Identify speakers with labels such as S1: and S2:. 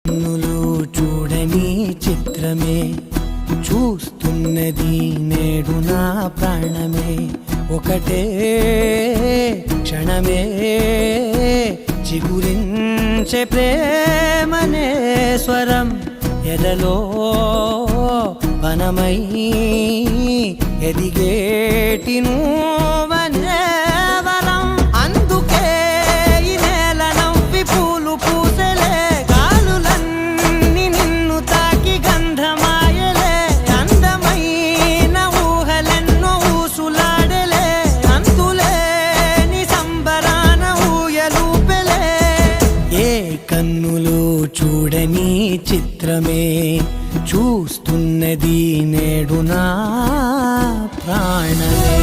S1: కన్నులు చూడని చిత్రమే చూస్తున్నది నేడు నా ప్రాణమే ఒకటే క్షణమే చిగురించే ప్రేమనే స్వరం ఎదలో వనమై ఎదిగేటి నువ్వనే వరం అందుకే ఈ నేల నవ్వి పూలు పూసెలే గాలులన్నీ నిన్ను తాకి గంధమాయలే అందమైన ఊహలెన్నో ఊసులాడలే అంతులేని సంబరాన ఊయలూపెలే ఏ కన్నులు చూడని చిత్రమే చూస్తున్నది నేడు నా ప్రాణమే